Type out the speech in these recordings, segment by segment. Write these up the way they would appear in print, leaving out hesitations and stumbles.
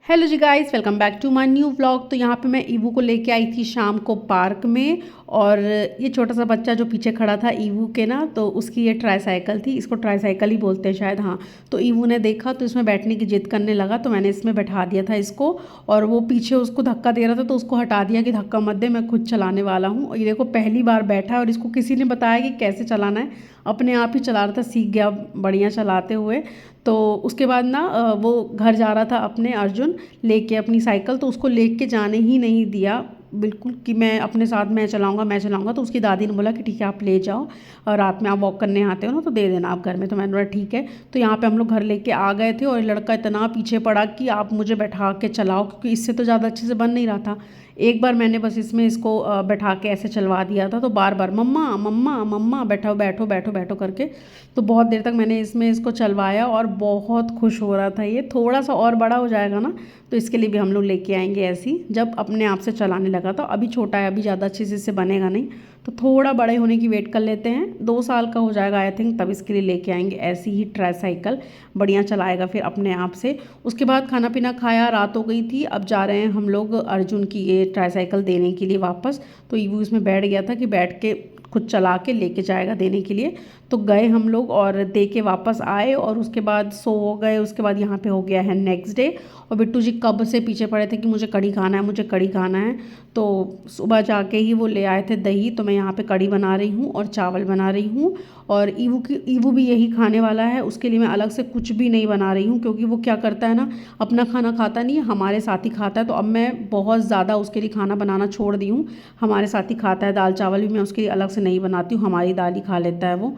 Hello जी guys, welcome back to my new vlog. तो यहाँ पे मैं ईवू को लेके आई थी शाम को पार्क में। और ये छोटा सा बच्चा जो पीछे खड़ा था ईवू के ना, तो उसकी ये ट्राईसाइकिल थी। इसको ट्राईसाइकिल ही बोलते हैं शायद, हाँ। तो ईवू ने देखा तो इसमें बैठने की जिद करने लगा, तो मैंने इसमें बैठा दिया था इसको। और वो पीछे उसको धक्का दे रहा था तो उसको हटा दिया कि धक्का मत दे, मैं खुद चलाने वाला हूँ। और ये देखो पहली बार बैठा है और इसको किसी ने बताया कि कैसे चलाना है। अपने आप ही चला रहा था, सीख गया बढ़िया चलाते हुए। तो उसके बाद ना वो घर जा रहा था अपने अर्जुन लेके अपनी साइकिल, तो उसको लेके जाने ही नहीं दिया बिल्कुल कि मैं अपने साथ मैं चलाऊंगा। तो उसकी दादी ने बोला कि ठीक है आप ले जाओ, और रात में आप वॉक करने आते हो ना तो दे देना आप घर में। तो मैंने बोला ठीक है। तो यहाँ पे हम लोग घर लेके आ गए थे और ये लड़का इतना पीछे पड़ा कि आप मुझे बैठा के चलाओ, क्योंकि इससे तो ज़्यादा अच्छे से बन नहीं रहा था। एक बार मैंने बस इसमें इसको बैठा के ऐसे चलवा दिया था, तो बार बार मम्मा मम्मा मम्मा बैठो बैठो बैठो बैठो करके। तो बहुत देर तक मैंने इसमें इसको चलवाया और बहुत खुश हो रहा था। ये थोड़ा सा और बड़ा हो जाएगा ना तो इसके लिए भी हम लोग लेके आएंगे ऐसी, जब अपने आप से चलाने लगा। तो अभी छोटा है, अभी ज़्यादा अच्छे से इससे बनेगा नहीं, तो थोड़ा बड़े होने की वेट कर लेते हैं। 2 साल का हो जाएगा आई थिंक, तब इसके लिए लेके आएंगे ऐसी ही ट्राईसाइकिल। बढ़िया चलाएगा फिर अपने आप से। उसके बाद खाना पीना खाया, रात हो गई थी। अब जा रहे हैं हम लोग अर्जुन की ये ट्राईसाइकिल देने के लिए वापस। तो ईवू इसमें बैठ गया था कि बैठ के खुद चला के लेके जाएगा देने के लिए। तो गए हम लोग और दे के वापस आए और उसके बाद सो गए। उसके बाद यहाँ पे हो गया है नेक्स्ट डे। और बिट्टू जी कब से पीछे पड़े थे कि मुझे कढ़ी खाना है, मुझे कढ़ी खाना है। तो सुबह जाके ही वो ले आए थे दही, तो मैं यहाँ पे कढ़ी बना रही हूँ और चावल बना रही हूँ। और ईवू भी यही खाने वाला है, उसके लिए मैं अलग से कुछ भी नहीं बना रही हूँ, क्योंकि वो क्या करता है ना, अपना खाना खाता नहीं है, हमारे साथ ही खाता है। तो अब मैं बहुत ज़्यादा उसके लिए खाना बनाना छोड़ दी हूँ। हमारे साथ ही खाता है, दाल चावल भी मैं उसके लिए अलग से नहीं बनाती हूँ, हमारी दाल ही खा लेता है वो।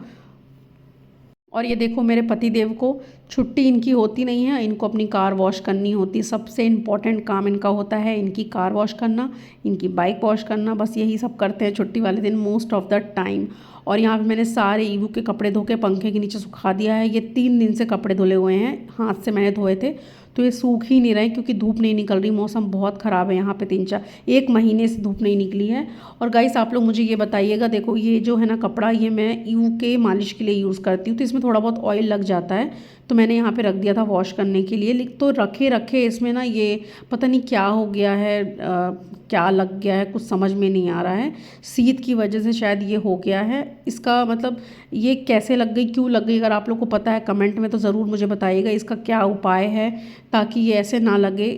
और ये देखो मेरे पति देव को छुट्टी इनकी होती नहीं है, इनको अपनी कार वॉश करनी होती। सबसे इम्पॉर्टेंट काम इनका होता है इनकी कार वॉश करना, इनकी बाइक वॉश करना। बस यही सब करते हैं छुट्टी वाले दिन मोस्ट ऑफ द टाइम। और यहाँ पे मैंने सारे ईवू के कपड़े धो के पंखे के नीचे सुखा दिया है। ये 3 दिन से कपड़े धुले हुए हैं, हाथ से मैंने धोए थे। तो ये सूख ही नहीं रहे क्योंकि धूप नहीं निकल रही, मौसम बहुत ख़राब है यहाँ पे। 1 महीने से धूप नहीं निकली है। और गाइस आप लोग मुझे ये बताइएगा, देखो ये जो है ना कपड़ा, ये मैं ईवू के मालिश के लिए यूज़ करती हूँ, तो इसमें थोड़ा बहुत ऑयल लग जाता है। तो मैंने यहाँ पे रख दिया था वॉश करने के लिए। तो रखे रखे इसमें ना ये पता नहीं क्या हो गया है, क्या लग गया है, कुछ समझ में नहीं आ रहा है। शीत की वजह से शायद ये हो गया है। इसका मतलब ये कैसे लग गई, क्यों लग गई, अगर आप लोग को पता है कमेंट में तो ज़रूर मुझे बताइएगा इसका क्या उपाय है ताकि ये ऐसे ना लगे।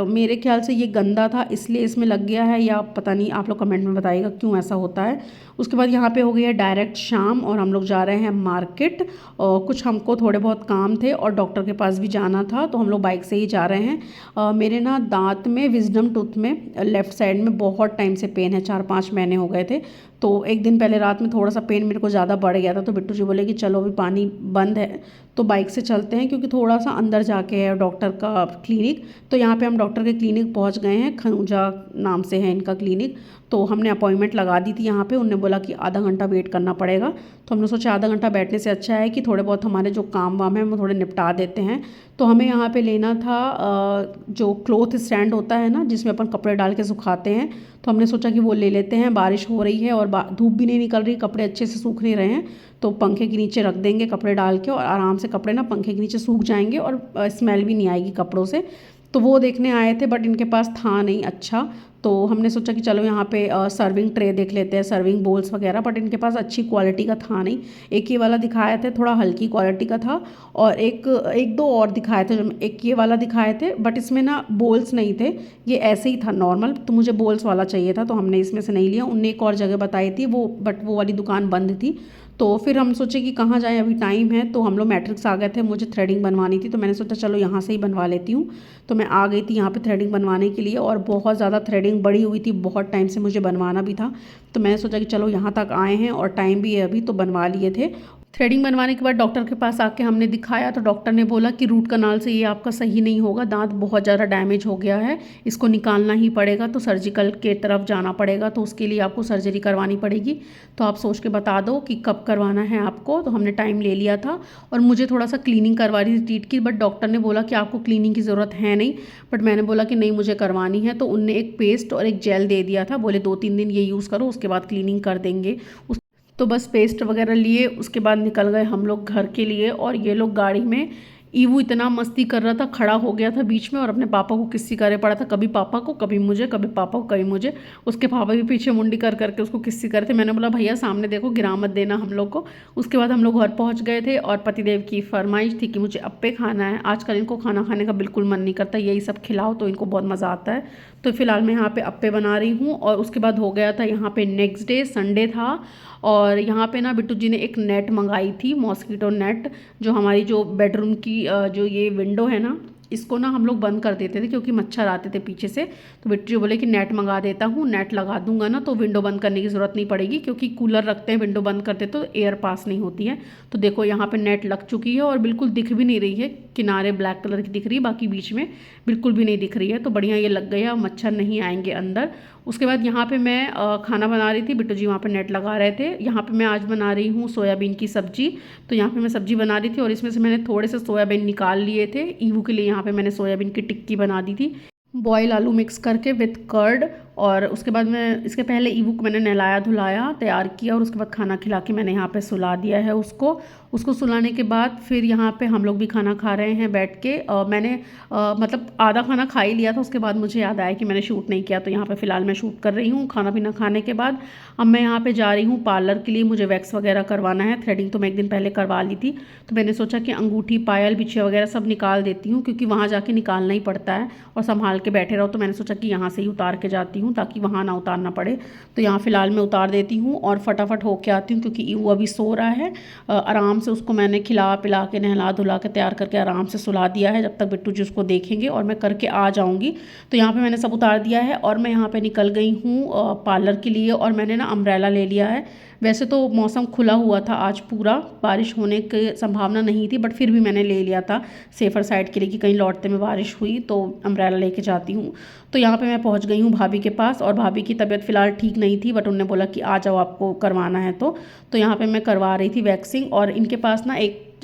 मेरे ख्याल से ये गंदा था इसलिए इसमें लग गया है, या पता नहीं, आप लोग कमेंट में बताइएगा क्यों ऐसा होता है। उसके बाद यहाँ पे हो गई है डायरेक्ट शाम और हम लोग जा रहे हैं मार्केट। और कुछ हमको थोड़े बहुत काम थे और डॉक्टर के पास भी जाना था, तो हम लोग बाइक से ही जा रहे हैं। मेरे ना दांत में, विजडम टूथ में लेफ़्ट साइड में बहुत टाइम से पेन है, 4-5 महीने हो गए थे। तो एक दिन पहले रात में थोड़ा सा पेन मेरे को ज़्यादा बढ़ गया था, तो बिट्टू जी बोले कि चलो अभी पानी बंद है तो बाइक से चलते हैं, क्योंकि थोड़ा सा अंदर जाके है डॉक्टर का क्लिनिक। तो यहाँ पे हम डॉक्टर के क्लिनिक पहुँच गए हैं, खनूजा नाम से है इनका क्लिनिक। तो हमने अपॉइंटमेंट लगा दी थी यहाँ पे, उन्होंने बोला कि आधा घंटा वेट करना पड़ेगा। तो हमने सोचा आधा घंटा बैठने से अच्छा है कि थोड़े बहुत हमारे जो काम वाम है वो थोड़े निपटा देते हैं। तो हमें यहाँ पे लेना था जो क्लॉथ स्टैंड होता है ना, जिसमें अपन कपड़े डाल के सुखाते हैं। तो हमने सोचा कि वो ले लेते हैं। बारिश हो रही है और धूप भी नहीं निकल रही, कपड़े अच्छे से सूख नहीं रहे हैं। तो पंखे के नीचे रख देंगे कपड़े डाल के और आराम से कपड़े ना पंखे के नीचे सूख जाएंगे और स्मेल भी नहीं आएगी कपड़ों से। तो वो देखने आए थे बट इनके पास था नहीं अच्छा। तो हमने सोचा कि चलो यहाँ पे सर्विंग ट्रे देख लेते हैं, सर्विंग बोल्स वगैरह, बट इनके पास अच्छी क्वालिटी का था नहीं। एक ये वाला दिखाए थे, थोड़ा हल्की क्वालिटी का था। और एक दो और दिखाए थे, एक ये वाला दिखाए थे बट इसमें ना बोल्स नहीं थे, ये ऐसे ही था नॉर्मल। तो मुझे बोल्स वाला चाहिए था तो हमने इसमें से नहीं लिया। उनने एक और जगह बताई थी वो, बट वो वाली दुकान बंद थी। तो फिर हम सोचे कि कहाँ जाएं, अभी टाइम है। तो हम लोग मैट्रिक्स आ गए थे, मुझे थ्रेडिंग बनवानी थी, तो मैंने सोचा चलो यहाँ से ही बनवा लेती हूँ। तो मैं आ गई थी यहाँ पे थ्रेडिंग बनवाने के लिए और बहुत ज़्यादा थ्रेडिंग बड़ी हुई थी, बहुत टाइम से मुझे बनवाना भी था। तो मैंने सोचा कि चलो यहाँ तक आए हैं और टाइम भी है अभी, तो बनवा लिए थे। थ्रेडिंग बनवाने के बाद डॉक्टर के पास आके हमने दिखाया, तो डॉक्टर ने बोला कि रूट कनाल से ये आपका सही नहीं होगा, दांत बहुत ज़्यादा डैमेज हो गया है, इसको निकालना ही पड़ेगा, तो सर्जिकल के तरफ जाना पड़ेगा, तो उसके लिए आपको सर्जरी करवानी पड़ेगी। तो आप सोच के बता दो कि कब करवाना है आपको। तो हमने टाइम ले लिया था और मुझे थोड़ा सा क्लीनिंग करवा रही थी टीथ की, बट डॉक्टर ने बोला कि आपको क्लीनिंग की ज़रूरत है नहीं। बट मैंने बोला कि नहीं मुझे करवानी है, तो उनने एक पेस्ट और एक जेल दे दिया था, बोले 2-3 दिन ये यूज़ करो उसके बाद क्लीनिंग कर देंगे। तो बस पेस्ट वगैरह लिए, उसके बाद निकल गए हम लोग घर के लिए। और ये लोग गाड़ी में ईवू इतना मस्ती कर रहा था, खड़ा हो गया था बीच में और अपने पापा को किस्सी करे पड़ा था, कभी पापा को कभी मुझे, कभी पापा को कभी मुझे। उसके पापा भी पीछे मुंडी कर करके उसको किस्सी करे थे। मैंने बोला भैया सामने देखो, गिरा मत देना हम लोग को। उसके बाद हम लोग घर पहुँच गए थे और पतिदेव की फरमाइश थी कि मुझे अप्पे खाना है। आजकल इनको खाना खाने का बिल्कुल मन नहीं करता, यही सब खिलाओ तो इनको बहुत मज़ा आता है। तो फिलहाल मैं यहाँ पे अप्पे बना रही हूँ। और उसके बाद हो गया था यहाँ पे नेक्स्ट डे, संडे था। और यहाँ पे ना बिट्टू जी ने एक नेट मंगाई थी, मॉस्किटो नेट, जो हमारी जो बेडरूम की जो ये विंडो है ना, इसको ना हम लोग बंद कर देते थे क्योंकि मच्छर आते थे पीछे से। तो बिट्टू जी बोले कि नेट मंगा देता हूँ, नेट लगा दूंगा ना तो विंडो बंद करने की ज़रूरत नहीं पड़ेगी, क्योंकि कूलर रखते हैं विंडो बंद करते तो एयर पास नहीं होती है। तो देखो यहाँ पे नेट लग चुकी है और बिल्कुल दिख भी नहीं रही है, किनारे ब्लैक कलर की दिख रही है, बाकी बीच में बिल्कुल भी नहीं दिख रही है। तो बढ़िया ये लग गया, मच्छर नहीं आएंगे अंदर। उसके बाद यहाँ पे मैं खाना बना रही थी, बिट्टू जी वहाँ पे नेट लगा रहे थे। यहाँ पे मैं आज बना रही हूँ सोयाबीन की सब्जी। तो यहाँ पे मैं सब्जी बना रही थी और इसमें से मैंने थोड़े से सोयाबीन निकाल लिए थे। ईवू के लिए यहाँ पे मैंने सोयाबीन की टिक्की बना दी थी, बॉयल आलू मिक्स करके विथ कर्ड। और उसके बाद मैं इसके पहले ईवू को मैंने नहलाया धुलाया तैयार किया और उसके बाद खाना खिला के मैंने यहाँ पे सुला दिया है उसको सुलाने के बाद फिर यहाँ पे हम लोग भी खाना खा रहे हैं बैठ के। मैंने मतलब आधा खाना खा ही लिया था, उसके बाद मुझे याद आया कि मैंने शूट नहीं किया, तो यहाँ पे फ़िलहाल मैं शूट कर रही हूँ खाना पीना खाने के बाद। अब मैं यहाँ पे जा रही हूँ पार्लर के लिए, मुझे वैक्स वगैरह करवाना है। थ्रेडिंग तो मैं एक दिन पहले करवा ली थी, तो मैंने सोचा कि अंगूठी पायल बिछिया वगैरह सब निकाल देती हूँ, क्योंकि वहाँ जाके निकालना ही पड़ता है और संभाल के बैठे रहो। तो मैंने सोचा कि यहाँ से ही उतार के जाती हूँ ताकि वहाँ ना उतारना पड़े। तो यहाँ फ़िलहाल मैं उतार देती हूँ और फटाफट होके आती हूँ, क्योंकि वो अभी सो रहा है। आराम से उसको मैंने खिला पिला के नहला धुला के तैयार करके आराम से सुला दिया है, जब तक बिट्टू जी उसको देखेंगे और मैं करके आ जाऊँगी। तो यहाँ पे मैंने सब उतार दिया है और मैं यहाँ पे निकल गई हूँ पार्लर के लिए। और मैंने ना अम्ब्रेला ले लिया है। वैसे तो मौसम खुला हुआ था आज, पूरा बारिश होने की संभावना नहीं थी, बट फिर भी मैंने ले लिया था सेफ़र साइड के लिए कि कहीं लौटते में बारिश हुई तो अम्ब्रेला लेके जाती हूँ। तो यहाँ पे मैं पहुँच गई हूँ भाभी के पास और भाभी की तबीयत फ़िलहाल ठीक नहीं थी, बट उन्होंने बोला कि आ जाओ आपको करवाना है। तो यहाँ पे मैं करवा रही थी वैक्सिंग। और इनके पास ना एक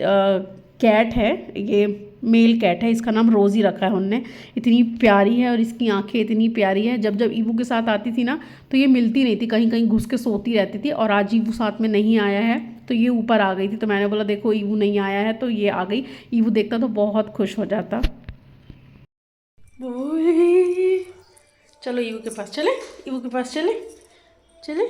कैट है, ये मेल कैट है, इसका नाम रोज़ी रखा है उनने। इतनी प्यारी है और इसकी आंखें इतनी प्यारी है। जब जब ईवू के साथ आती थी ना तो ये मिलती नहीं थी, कहीं कहीं घुस के सोती रहती थी। और आज ईवू साथ में नहीं आया है तो ये ऊपर आ गई थी। तो मैंने बोला देखो ईवू नहीं आया है, तो ये आ गई। ईवू देखता तो बहुत खुश हो जाता। चलो ईवू के पास चले, ईवू के पास चले चले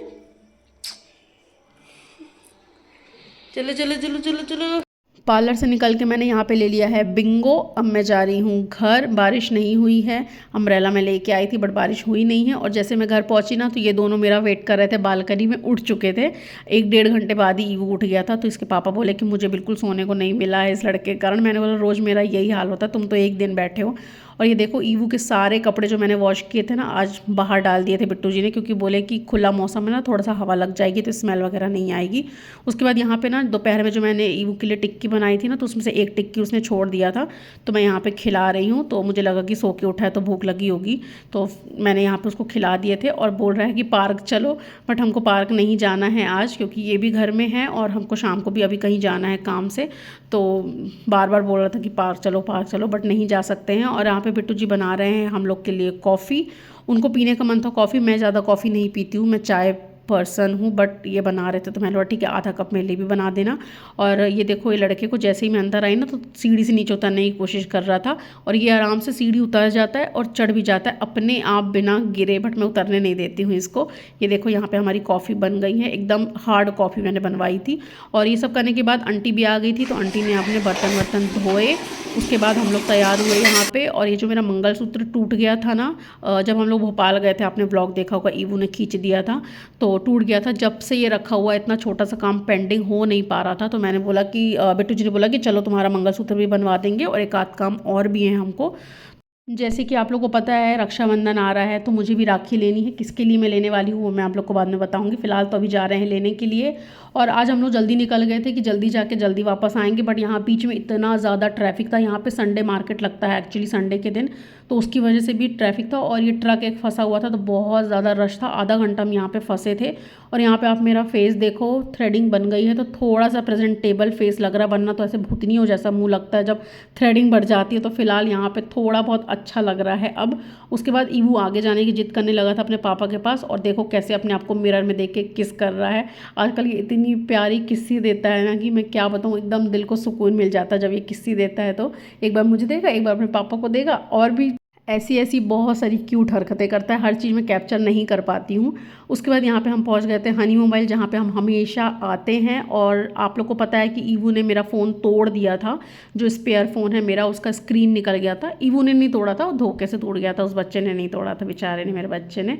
चलो चलो चलो चलो चलो। पार्लर से निकल के मैंने यहाँ पे ले लिया है बिंगो। अब मैं जा रही हूँ घर। बारिश नहीं हुई है, अम्ब्रेला मैं लेके आई थी बट बारिश हुई नहीं है। और जैसे मैं घर पहुँची ना तो ये दोनों मेरा वेट कर रहे थे बालकनी में, उठ चुके थे। 1-1.5 घंटे बाद ही ईवू उठ गया था। तो इसके पापा बोले कि मुझे बिल्कुल सोने को नहीं मिला है इस लड़के के कारण। मैंने बोला रोज़ मेरा यही हाल होता है, तुम तो एक दिन बैठे हो। और ये देखो ईवू के सारे कपड़े जो मैंने वॉश किए थे ना आज बाहर डाल दिए थे बिट्टू जी ने, क्योंकि बोले कि खुला मौसम है ना, थोड़ा सा हवा लग जाएगी तो स्मेल वगैरह नहीं आएगी। उसके बाद यहाँ पे ना दोपहर में जो मैंने ईवू के लिए टिक्की बनाई थी ना, तो उसमें से एक टिक्की उसने छोड़ दिया था। तो मैं यहाँ पे खिला रही हूँ, तो मुझे लगा कि सो के उठा है तो भूख लगी होगी, तो मैंने यहाँ पे उसको खिला दिए थे। और बोल रहा है कि पार्क चलो, बट हमको पार्क नहीं जाना है आज, क्योंकि ये भी घर में है और हमको शाम को भी अभी कहीं जाना है काम से। तो बार बार बोल रहा था कि पार्क चलो, बट नहीं जा सकते हैं। और यहाँ पे बिट्टू जी बना रहे हैं हम लोग के लिए कॉफ़ी। उनको पीने का मन था कॉफ़ी, मैं ज़्यादा कॉफ़ी नहीं पीती हूँ, मैं चाय पर्सन हूँ, बट ये बना रहे थे तो मैंने बोला ठीक है आधा कप मेरे लिए भी बना देना। और ये देखो ये लड़के को जैसे ही मैं अंदर आई ना तो सीढ़ी से नीचे उतरने की कोशिश कर रहा था, और ये आराम से सीढ़ी उतर जाता है और चढ़ भी जाता है अपने आप बिना गिरे, बट मैं उतरने नहीं देती हूँ इसको। ये देखो यहाँ पे हमारी कॉफ़ी बन गई है, एकदम हार्ड कॉफ़ी मैंने बनवाई थी। और ये सब करने के बाद आंटी भी आ गई थी, तो आंटी ने अपने बर्तन वर्तन धोए। उसके बाद हम लोग तैयार हुए यहाँ पे। और ये जो मेरा मंगलसूत्र टूट गया था ना, जब हम लोग भोपाल गए थे, आपने ब्लॉग देखा होगा, ईवू ने खींच दिया था तो टूट गया था। जब से ये रखा हुआ इतना छोटा सा काम पेंडिंग हो नहीं पा रहा था, तो मैंने बोला कि बिट्टू जी ने बोला कि चलो तुम्हारा मंगलसूत्र भी बनवा देंगे और एक आध काम और भी है हमको। जैसे कि आप लोग को पता है रक्षाबंधन आ रहा है, तो मुझे भी राखी लेनी है। किसके लिए मैं लेने वाली हूँ वो मैं आप लोग को बाद में बताऊँगी। फ़िलहाल तो अभी जा रहे हैं लेने के लिए। और आज हम लोग जल्दी निकल गए थे कि जल्दी जाके जल्दी वापस आएंगे, बट यहाँ बीच में इतना ज़्यादा ट्रैफिक था। यहाँ पे संडे मार्केट लगता है एक्चुअली संडे के दिन, तो उसकी वजह से भी ट्रैफिक था। और ये ट्रक एक फंसा हुआ था तो बहुत ज़्यादा रश था, आधा घंटा हम यहाँ पे फंसे थे। और यहाँ पे आप मेरा फेस देखो, थ्रेडिंग बन गई है तो थोड़ा सा प्रेजेंटेबल फेस लग रहा है, वरना तो ऐसे भूतनियों जैसा मुँह लगता है जब थ्रेडिंग बढ़ जाती है। तो फिलहाल यहाँ पे थोड़ा बहुत अच्छा लग रहा है अब। उसके बाद ईवू आगे जाने की जिद करने लगा था अपने पापा के पास, और देखो कैसे अपने आप को मिरर में देख के किस कर रहा है। आजकल ये इतनी इतनी प्यारी किस्सी देता है ना कि मैं क्या बताऊँ, एकदम दिल को सुकून मिल जाता है जब ये किस्सी देता है। तो एक बार मुझे देगा, एक बार अपने पापा को देगा, और भी ऐसी ऐसी बहुत सारी क्यूट हरकतें करता है। हर चीज़ में कैप्चर नहीं कर पाती हूँ। उसके बाद यहाँ पे हम पहुँच गए थे हनी मोबाइल, जहाँ पे हम हमेशा आते हैं। और आप लोग को पता है कि ईवू ने मेरा फ़ोन तोड़ दिया था, जो स्पेयर फ़ोन है मेरा, उसका स्क्रीन निकल गया था। ईवू ने नहीं तोड़ा था, वो धोखे से टूट गया था, उस बच्चे ने नहीं तोड़ा था, बेचारे ने, मेरे बच्चे ने।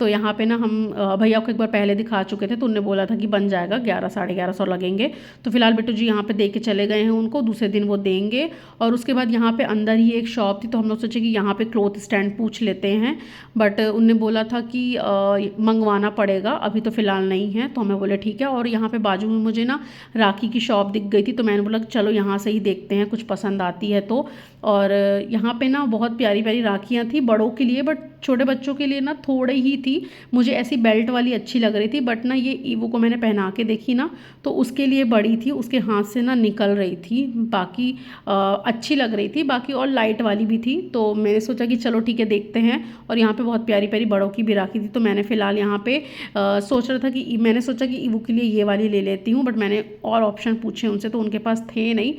तो यहाँ पे ना हम भैया को एक बार पहले दिखा चुके थे, तो उनने बोला था कि बन जाएगा, 11 साढ़े 1100 लगेंगे। तो फिलहाल बिट्टू जी यहाँ पे दे के चले गए हैं उनको, दूसरे दिन वो देंगे। और उसके बाद यहाँ पे अंदर ही एक शॉप थी, तो हम लोग सोचे कि यहाँ पे क्लॉथ स्टैंड पूछ लेते हैं, बट उनने बोला था कि मंगवाना पड़ेगा, अभी तो फ़िलहाल नहीं है। तो हमें बोले ठीक है। और यहाँ पे बाजू में मुझे ना राखी की शॉप दिख गई थी, तो मैंने बोला चलो यहाँ से ही देखते हैं, कुछ पसंद आती है तो। और यहाँ पे ना बहुत प्यारी प्यारी राखियाँ थी बड़ों के लिए, बट छोटे बच्चों के लिए ना थोड़ी ही थी। मुझे ऐसी बेल्ट वाली अच्छी लग रही थी, बट ना ये ईवो को मैंने पहना के देखी ना, तो उसके लिए बड़ी थी, उसके हाथ से ना निकल रही थी। बाकी अच्छी लग रही थी बाकी, और लाइट वाली भी थी। तो मैंने सोचा कि चलो ठीक है देखते हैं। और यहाँ पे बहुत प्यारी प्यारी बड़ों की भी राखी थी, तो मैंने फ़िलहाल यहाँ पे सोच रहा था कि मैंने सोचा कि ईवो के लिए ये वाली ले लेती हूँ, बट मैंने और ऑप्शन पूछे उनसे, तो उनके पास थे नहीं।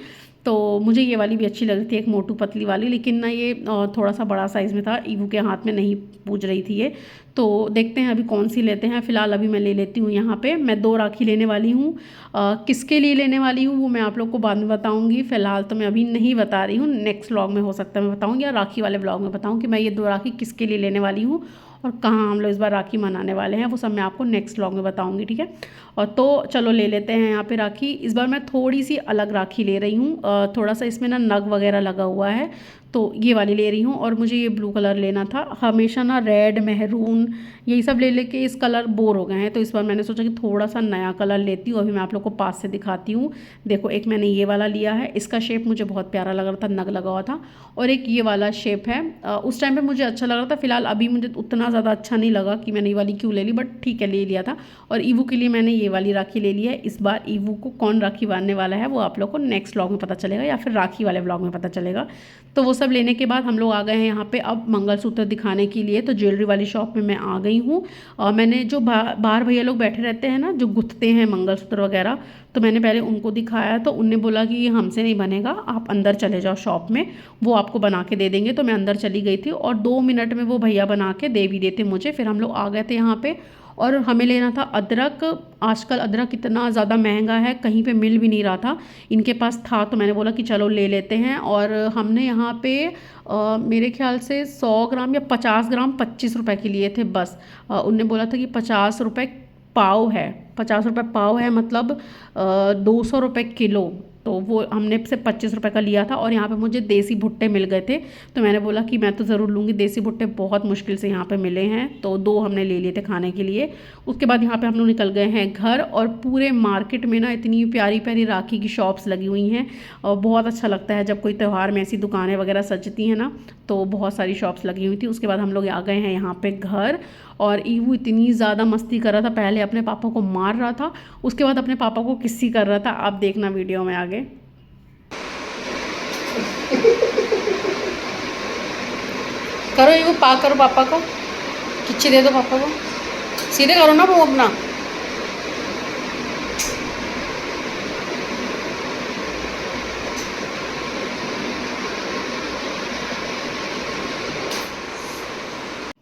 तो मुझे ये वाली भी अच्छी लग रही थी, एक मोटू पतली वाली, लेकिन ना ये थोड़ा सा बड़ा साइज़ में था, ईवू के हाथ में नहीं पूज रही थी ये। तो देखते हैं अभी कौन सी लेते हैं। फ़िलहाल अभी मैं ले लेती हूँ। यहाँ पे मैं 2 राखी लेने वाली हूँ। किसके लिए लेने वाली हूँ वो मैं आप लोग को बाद में बताऊँगी। फ़िलहाल तो मैं अभी नहीं बता रही हूँ, नेक्स्ट व्लॉग में हो सकता है मैं बताऊँगी, या राखी वाले व्लॉग में बताऊँ कि मैं ये 2 राखी किसके लिए लेने वाली हूँ और कहाँ हम लोग इस बार राखी मनाने वाले हैं, वो सब मैं आपको नेक्स्ट व्लॉग में बताऊँगी, ठीक है। और तो चलो ले लेते हैं यहाँ पे राखी। इस बार मैं थोड़ी सी अलग राखी ले रही हूँ, थोड़ा सा इसमें ना नग वगैरह लगा हुआ है, तो ये वाली ले रही हूँ। और मुझे ये ब्लू कलर लेना था, हमेशा ना रेड महरून यही सब ले लेके इस कलर बोर हो गए हैं, तो इस बार मैंने सोचा कि थोड़ा सा नया कलर लेती हूँ। अभी मैं आप लोग को पास से दिखाती हूँ। देखो, एक मैंने ये वाला लिया है, इसका शेप मुझे बहुत प्यारा लग रहा था, नग लगा हुआ था। और एक ये वाला शेप है, उस टाइम पे मुझे अच्छा लग रहा था। फिलहाल अभी मुझे उतना ज़्यादा अच्छा नहीं लगा कि मैंने ये वाली क्यों ले ली, बट ठीक है ले लिया था। और ईवू के लिए मैंने ये वाली राखी ले ली है। इस बार ईवू को कौन राखी बांधने वाला है वो आप लोग को नेक्स्ट व्लॉग में पता चलेगा, या फिर राखी वाले व्लॉग में पता चलेगा। तो वो सब लेने के बाद हम लोग आ गए हैं यहाँ पे अब मंगलसूत्र दिखाने के लिए। तो ज्वेलरी वाली शॉप में मैं आ गई हूँ। मैंने जो बाहर भैया लोग बैठे रहते हैं ना, जो गुथते हैं मंगलसूत्र वगैरह, तो मैंने पहले उनको दिखाया, तो उनने बोला कि ये हमसे नहीं बनेगा, आप अंदर चले जाओ शॉप में, वो आपको बना के दे देंगे। तो मैं अंदर चली गई थी, और 2 मिनट में वो भैया बना के दे भी देते मुझे। फिर हम लोग आ गए थे यहाँ पे, और हमें लेना था अदरक। आजकल अदरक इतना ज़्यादा महंगा है, कहीं पे मिल भी नहीं रहा था, इनके पास था, तो मैंने बोला कि चलो ले लेते हैं। और हमने यहाँ पे मेरे ख्याल से 100 ग्राम या 50 ग्राम 25 रुपए के लिए थे बस। उनने बोला था कि 50 रुपए पाव है, 50 रुपए पाव है, मतलब 200 रुपये किलो। तो वो हमने सिर्फ 25 रुपये का लिया था। और यहाँ पे मुझे देसी भुट्टे मिल गए थे, तो मैंने बोला कि मैं तो ज़रूर लूँगी, देसी भुट्टे बहुत मुश्किल से यहाँ पे मिले हैं, तो 2 हमने ले लिए थे खाने के लिए। उसके बाद यहाँ पे हम लोग निकल गए हैं घर, और पूरे मार्केट में ना इतनी प्यारी प्यारी राखी की शॉप्स लगी हुई हैं, और बहुत अच्छा लगता है जब कोई त्यौहार में ऐसी दुकानें वगैरह सजती हैं ना, तो बहुत सारी शॉप्स लगी हुई थी। उसके बाद हम लोग आ गए हैं यहाँ पे घर, और ईवू इतनी ज़्यादा मस्ती कर रहा था, पहले अपने पापा को मार रहा था, उसके बाद अपने पापा को किस्सी कर रहा था। आप देखना वीडियो में आगे। करो ईवू, पा करो पापा को, किच्ची दे दो पापा को, सीधे करो ना वो अपना।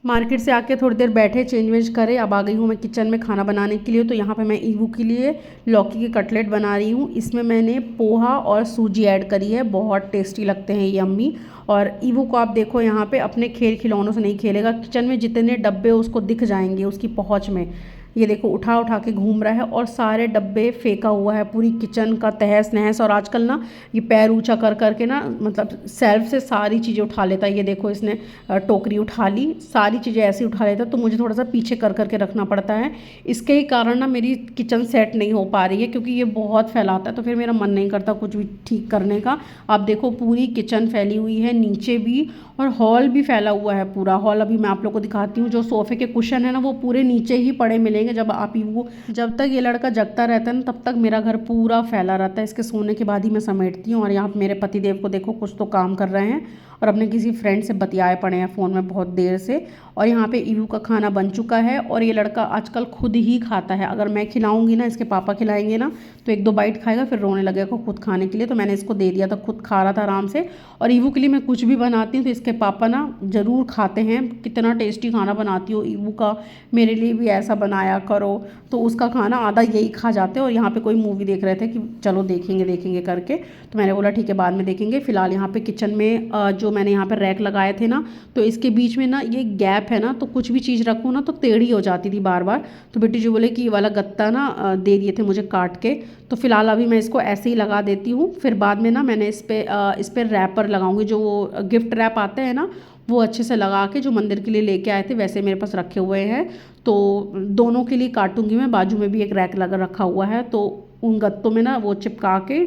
मार्केट से आके थोड़ी देर बैठे, चेंज वेंज करे, अब आ गई हूँ मैं किचन में खाना बनाने के लिए। तो यहाँ पे मैं ईवू के लिए लौकी के कटलेट बना रही हूँ। इसमें मैंने पोहा और सूजी ऐड करी है, बहुत टेस्टी लगते हैं ये अम्मी। और ईवू को आप देखो यहाँ पे अपने खेल खिलौनों से नहीं खेलेगा, किचन में जितने डब्बे उसको दिख जाएंगे उसकी पहुँच में, ये देखो उठा उठा के घूम रहा है, और सारे डब्बे फेंका हुआ है, पूरी किचन का तहस नहस। और आजकल ना ये पैर ऊंचा कर करके ना, मतलब सेल्फ से सारी चीज़ें उठा लेता है। ये देखो इसने टोकरी उठा ली, सारी चीज़ें ऐसे उठा लेता है, तो मुझे थोड़ा सा पीछे कर करके रखना पड़ता है। इसके ही कारण ना मेरी किचन सेट नहीं हो पा रही है, क्योंकि ये बहुत फैलाता है, तो फिर मेरा मन नहीं करता कुछ भी ठीक करने का। आप देखो पूरी किचन फैली हुई है, नीचे भी, और हॉल भी फैला हुआ है पूरा हॉल। अभी मैं आप लोग को दिखाती हूँ, जो सोफ़े के कुशन है ना, वो पूरे नीचे ही पड़े मिलेंगे। जब तक ये लड़का जगता रहता है ना, तब तक मेरा घर पूरा फैला रहता है। इसके सोने के बाद ही मैं समेटती हूँ। और यहाँ मेरे पतिदेव को देखो, कुछ तो काम कर रहे हैं। और अपने किसी फ्रेंड से बतियाए पड़े हैं फ़ोन में बहुत देर से। और यहाँ पे ईवू का खाना बन चुका है और ये लड़का आजकल खुद ही खाता है। अगर मैं खिलाऊंगी ना, इसके पापा खिलाएंगे ना, तो 1-2 बाइट खाएगा फिर रोने लगेगा खुद खाने के लिए। तो मैंने इसको दे दिया था, खुद खा रहा था आराम से। और ईवू के लिए मैं कुछ भी बनाती हूँ तो इसके पापा ना ज़रूर खाते हैं। कितना टेस्टी खाना बनाती हो ईवू का, मेरे लिए भी ऐसा बनाया करो। तो उसका खाना आधा यही खा जाते हैं। और यहाँ पे कोई मूवी देख रहे थे कि चलो देखेंगे देखेंगे करके, तो मैंने बोला ठीक है बाद में देखेंगे। फ़िलहाल यहाँ पे किचन में जो मैंने यहाँ पे रैक लगाए थे ना, तो इसके बीच में ना ये गैप है ना, तो कुछ भी चीज़ रखो ना तो टेढ़ी हो जाती थी बार बार। तो बेटी जी बोले कि ये वाला गत्ता ना दे दिए थे मुझे काट के। तो फिलहाल अभी मैं इसको ऐसे ही लगा देती हूँ। फिर बाद में ना मैंने इस पर रैपर लगाऊंगी, जो वो गिफ्ट रैप आते हैं ना, वो अच्छे से लगा के, जो मंदिर के लिए लेके आए थे वैसे मेरे पास रखे हुए हैं। तो दोनों के लिए काटूंगी मैं। बाजू में भी एक रैक लगा रखा हुआ है, तो उन गत्तों में ना वो चिपका के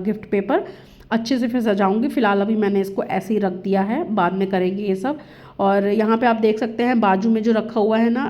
गिफ्ट पेपर अच्छे से फिर सजाऊंगी। फिलहाल अभी मैंने इसको ऐसे ही रख दिया है, बाद में करेंगे ये सब। और यहाँ पे आप देख सकते हैं बाजू में जो रखा हुआ है ना,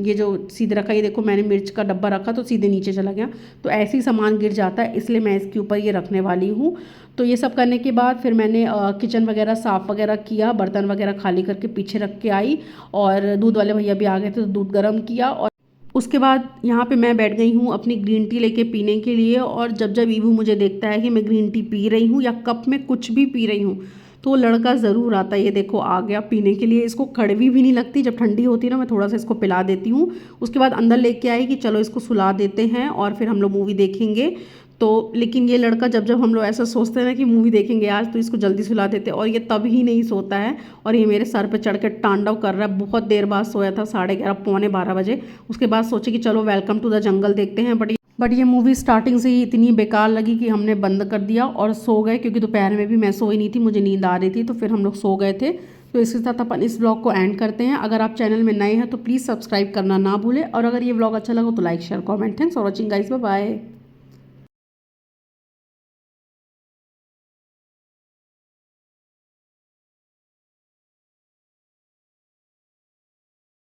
ये जो सीधे रखा, ये देखो मैंने मिर्च का डब्बा रखा तो सीधे नीचे चला गया। तो ऐसे ही सामान गिर जाता है, इसलिए मैं इसके ऊपर ये रखने वाली हूँ। तो ये सब करने के बाद फिर मैंने किचन वगैरह साफ़ वगैरह किया, बर्तन वगैरह खाली करके पीछे रख के आई। और दूध वाले भैया भी आ गए थे तो दूध गर्म किया। और उसके बाद यहाँ पे मैं बैठ गई हूँ अपनी ग्रीन टी लेके पीने के लिए। और जब जब ईवू मुझे देखता है कि मैं ग्रीन टी पी रही हूँ या कप में कुछ भी पी रही हूँ, तो वो लड़का ज़रूर आता है। ये देखो आ गया पीने के लिए। इसको कड़वी भी नहीं लगती, जब ठंडी होती है ना मैं थोड़ा सा इसको पिला देती हूँ। उसके बाद अंदर लेके आई कि चलो इसको सुला देते हैं और फिर हम लोग मूवी देखेंगे। तो लेकिन ये लड़का जब जब हम लोग ऐसा सोचते हैं ना कि मूवी देखेंगे आज, तो इसको जल्दी सुला देते हैं और ये तब ही नहीं सोता है। और ये मेरे सर पे चढ़ के तांडव कर रहा है। बहुत देर बाद सोया था, 11:30 पौने 12 बजे। उसके बाद सोचे कि चलो वेलकम टू द जंगल देखते हैं। बट ये मूवी स्टार्टिंग से ही इतनी बेकार लगी कि हमने बंद कर दिया और सो गए, क्योंकि दोपहर में भी मैं सोई नहीं थी, मुझे नींद आ रही थी। तो फिर हम लोग सो गए थे। तो इसके साथ अपन इस ब्लॉग को एंड करते हैं। अगर आप चैनल में नए हैं तो प्लीज़ सब्सक्राइब करना ना भूलें। और अगर ये ब्लॉग अच्छा लगा तो like share comment. Thanks for watching guys, bye bye.